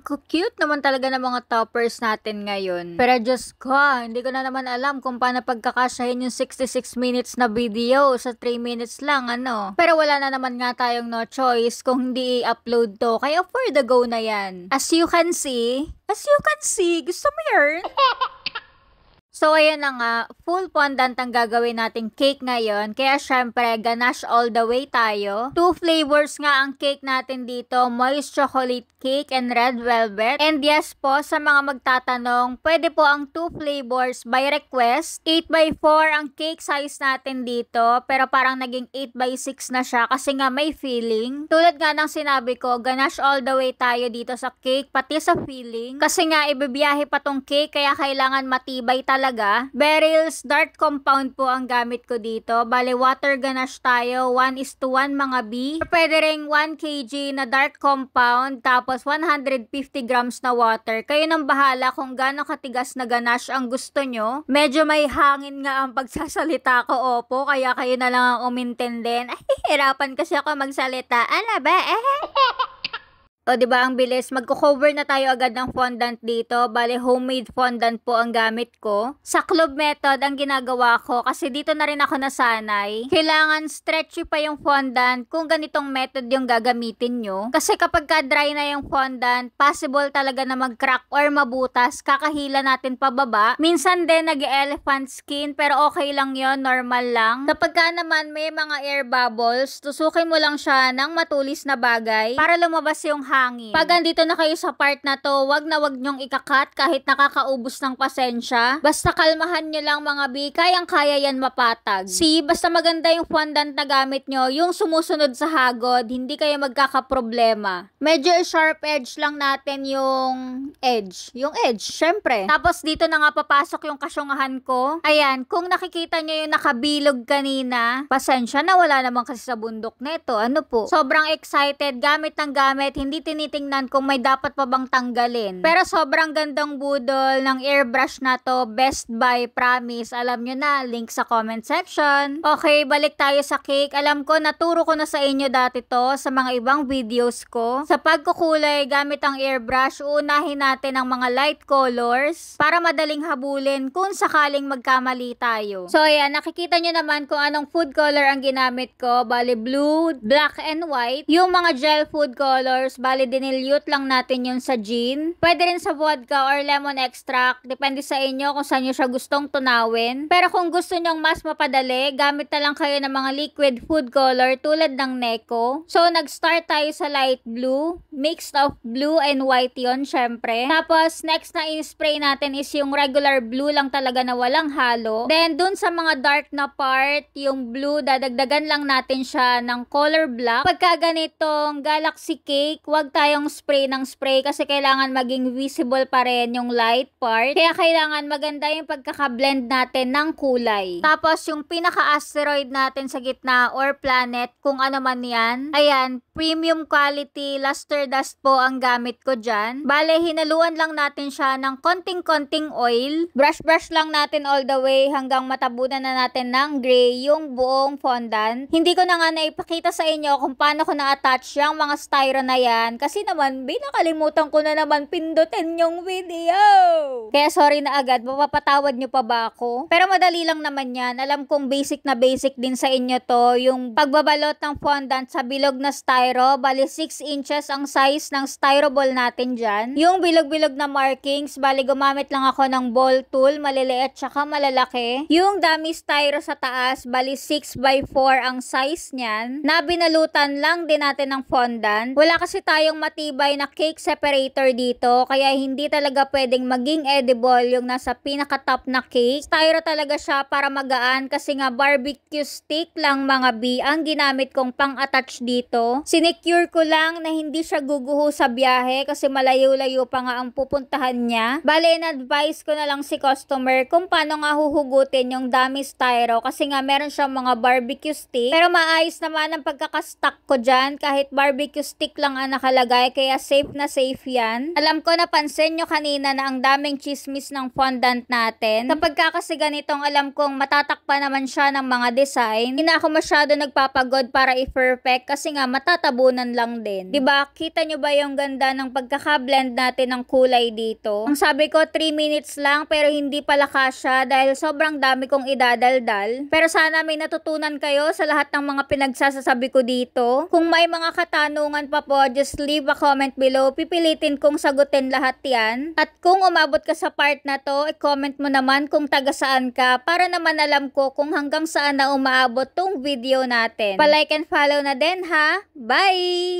cute naman talaga ng mga toppers natin ngayon. Pero Diyos ko, hindi ko na naman alam kung paano pagkakasyahin yung 66 minutes na video sa 3 minutes lang, ano. Pero wala na naman nga tayong no choice kung hindi i-upload to. Kaya for the go na yan. As you can see, gusto mo yun? So, ayan na nga, full fondant ang gagawin nating cake ngayon. Kaya, syempre, ganache all the way tayo. 2 flavors nga ang cake natin dito, moist chocolate cake and red velvet. And yes po, sa mga magtatanong, pwede po ang 2 flavors by request. 8x4 ang cake size natin dito, pero parang naging 8x6 na siya kasi nga may filling. Tulad nga ng sinabi ko, ganache all the way tayo dito sa cake, pati sa filling. Kasi nga, ibibiyahe pa tong cake, kaya kailangan matibay talaga. Beryl's Dark Compound po ang gamit ko dito. Bale, water ganache tayo. 1:1 mga B. Pwede ring 1 kg na dark compound. Tapos 150 grams na water. Kayo nang bahala kung gaano katigas na ganache ang gusto nyo. Medyo may hangin nga ang pagsasalita ko, opo. Kaya kayo na lang ang umintindi. Ay, hirapan kasi ako magsalita. Ano ba? O, diba ang bilis? Magko-cover na tayo agad ng fondant dito. Bale, homemade fondant po ang gamit ko. Sa club method ang ginagawa ko kasi dito na rin ako nasanay. Kailangan stretchy pa yung fondant kung ganitong method yung gagamitin nyo. Kasi kapag ka-dry na yung fondant, possible talaga na mag-crack or mabutas. Kakahila natin pababa. Minsan din nag-elephant skin pero okay lang yon, normal lang. Kapag ka naman may mga air bubbles, tusukin mo lang siya ng matulis na bagay para lumabas yung hangin. Pag andito na kayo sa part na to, wag nyong ikakat kahit nakakaubos ng pasensya. Basta kalmahan nyo lang mga B, kayang-kaya yan mapatag. See, basta maganda yung fondant na gamit nyo, yung sumusunod sa hagod, hindi kayo magkakaproblema. Medyo sharp edge lang natin yung edge. Yung edge, syempre. Tapos dito na nga papasok yung kasyungahan ko. Ayan, kung nakikita nyo yung nakabilog kanina, pasensya na, wala naman kasi sa bundok neto. Ano po? Sobrang excited, gamit ng gamit, hindi tinitingnan kung may dapat pa bang tanggalin. Pero sobrang gandang budol ng airbrush na to. Best buy, promise. Alam nyo na, link sa comment section. Okay, balik tayo sa cake. Alam ko, naturo ko na sa inyo dati to sa mga ibang videos ko. Sa pagkukulay, gamit ang airbrush, uunahin natin ang mga light colors para madaling habulin kung sakaling magkamali tayo. So, ayan, nakikita nyo naman kung anong food color ang ginamit ko. Bali, blue, black, and white. Yung mga gel food colors, bali dinilute lang natin yun sa gin. Pwede rin sa vodka or lemon extract. Depende sa inyo kung saan nyo siya gustong tunawin. Pero kung gusto nyong mas mapadali, gamit na lang kayo ng mga liquid food color tulad ng Neko. So, nag-start tayo sa light blue. Mixed of blue and white yon, syempre. Tapos, next na in-spray natin is yung regular blue lang talaga na walang halo. Then, dun sa mga dark na part, yung blue, dadagdagan lang natin siya ng color black. Pagka ganitong galaxy cake, wag tayong spray ng spray kasi kailangan maging visible pa rin yung light part. Kaya kailangan maganda yung pagkakablend natin ng kulay. Tapos yung pinaka-asteroid natin sa gitna or planet, kung ano man yan, ayan, premium quality luster dust po ang gamit ko dyan. Bale, hinaluan lang natin siya ng konting-konting oil. Brush lang natin all the way hanggang matabunan na natin ng gray yung buong fondant. Hindi ko na nga naipakita sa inyo kung paano ko na-attach yung mga styro na yan. Kasi naman, nakalimutan ko na naman pindutin yung video. Kaya sorry na agad, mapapatawad nyo pa ba ako? Pero madali lang naman yan. Alam kong basic na basic din sa inyo to. Yung pagbabalot ng fondant sa bilog na styro, bali 6 inches ang size ng styro ball natin dyan. Yung bilog-bilog na markings, bali gumamit lang ako ng ball tool, maliliit tsaka malalaki. Yung dummy styro sa taas, bali 6x4 ang size niyan. Na binalutan lang din natin ng fondant. Wala kasi tayong matibay na cake separator dito, kaya hindi talaga pwedeng maging edible yung nasa pinaka-top na cake. Styro talaga siya para magaan kasi nga barbecue stick lang mga B ang ginamit kong pang-attach dito. Sinecure ko lang na hindi siya guguho sa biyahe kasi malayo-layo pa nga ang pupuntahan niya. Bale, in-advise ko na lang si customer kung paano nga huhugutin yung dummy styro kasi nga meron siyang mga barbecue stick. Pero maayos naman ang pagkakastock ko dyan kahit barbecue stick lang ang nakalagay, kaya safe na safe yan. Alam ko napansin nyo kanina na ang daming chismis ng fondant natin. Kapag kasi ganitong alam kong matatakpan naman siya ng mga design, hindi na ako masyado nagpapagod para i-perfect kasi nga tatabunan lang din. 'Di ba? Kita nyo ba yung ganda ng pagkaka-blend natin ng kulay dito? Ang sabi ko 3 minutes lang pero hindi pala kasya dahil sobrang dami kong idadaldal. Pero sana may natutunan kayo sa lahat ng mga pinagsasasabi ko dito. Kung may mga katanungan pa po, just leave a comment below. Pipilitin kong sagutin lahat yan. At kung umabot ka sa part na to, i-comment mo naman kung taga saan ka para naman alam ko kung hanggang saan na umaabot tong video natin. Pa-like and follow na din ha. Bye!